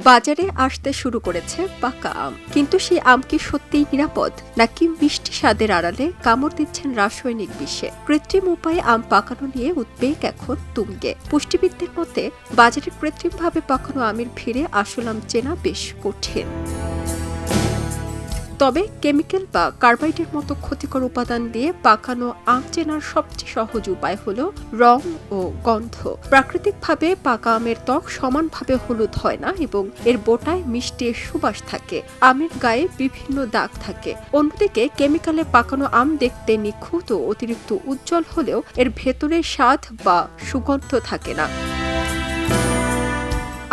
বাজারে আসতে শুরু করেছে পাকা আম, কিন্তু সেই আম কি সত্যিই নিরাপদ, নাকি মিষ্টি স্বাদের আড়ালে কামড় দিচ্ছেন রাসায়নিক বিষে? কৃত্রিম উপায়ে আম পাকানো নিয়ে উদ্বেগ এখন তুঙ্গে। পুষ্টিবিদদের মতে বাজারে কৃত্রিমভাবে পাকানো আমের ভিড়ে আসল আম চেনা বেশ কঠিন। তবে কেমিক্যাল বা কার্বাইডের মতো ক্ষতিকর উপাদান দিয়ে পাকানো আম চেনার সবচেয়ে সহজ উপায় হলো রং ও গন্ধ। প্রাকৃতিকভাবে পাকা আমের ত্বক সমানভাবে হলুদ হয় না এবং এর বোটায় মিষ্টি সুবাস থাকে। আমের গায়ে বিভিন্ন দাগ থাকে। অন্যদিকে কেমিক্যালে পাকানো আম দেখতে নিখুঁত ও অতিরিক্ত উজ্জ্বল হলেও এর ভেতরে স্বাদ বা সুগন্ধ থাকে না।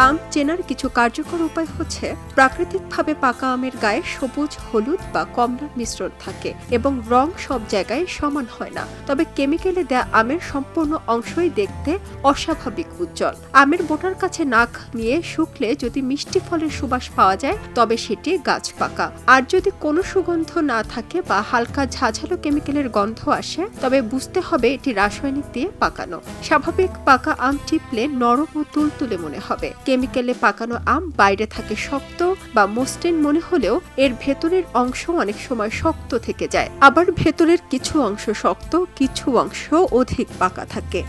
আম চেনার কিছু কার্যকর উপায় হচ্ছে, প্রাকৃতিকভাবে পাকা আমের গায়ে সবুজ, হলুদ বা কমলার মিশ্রণ থাকে এবং রং সব জায়গায় সমান হয় না। তবে কেমিক্যালে দেয়া আমের সম্পূর্ণ অংশই দেখতে অস্বাভাবিক উজ্জ্বল। আমের বোটার কাছে নাক নিয়ে শুকলে যদি মিষ্টি ফলের সুবাস পাওয়া যায় তবে সেটি গাছ পাকা। আর যদি কোনো সুগন্ধ না থাকে বা হালকা ঝাঁঝালো কেমিক্যালের গন্ধ আসে তবে বুঝতে হবে এটি রাসায়নিক দিয়ে পাকানো। স্বাভাবিক পাকা আম টিপলে নরম ও তুলতুলে মনে হবে। কেমিক্যালে পাকানো আম বাইরে থাকে শক্ত বা মসৃণ মনে হলেও এর ভেতরের অংশ অনেক সময় শক্ত থেকে যায়। আবার ভেতরের কিছু অংশ শক্ত, কিছু অংশ অধিক পাকা থাকে।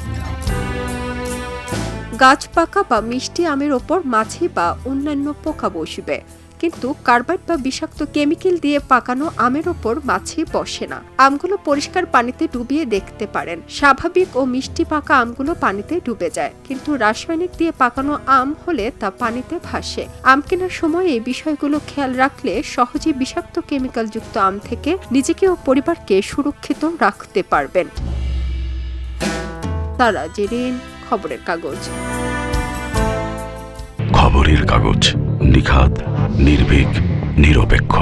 গাছ পাকা বা মিষ্টি আমের ওপর মাছি বা অন্যান্য পোকা বসবে, কিন্তু কার্বাইড বা বিষাক্ত কেমিক্যাল দিয়ে পাকানো আমের ওপর মাছি বসে না। আমগুলো পরিষ্কার পানিতে ডুবিয়ে দেখতে পারেন। স্বাভাবিক ও মিষ্টি পাকা আমগুলো পানিতে ডুবে যায়, কিন্তু রাসায়নিক দিয়ে পাকানো আম হলে তা পানিতে ভাসে। আম কেনার সময় এই বিষয়গুলো খেয়াল রাখলে সহজেই বিষাক্ত কেমিক্যাল যুক্ত আম থেকে নিজেকে ও পরিবারকে সুরক্ষিত রাখতে পারবেন। তারা জেরিন, খবরের কাগজ। খবরের কাগজ, নিখাত, নির্ভীক, নিরপেক্ষ।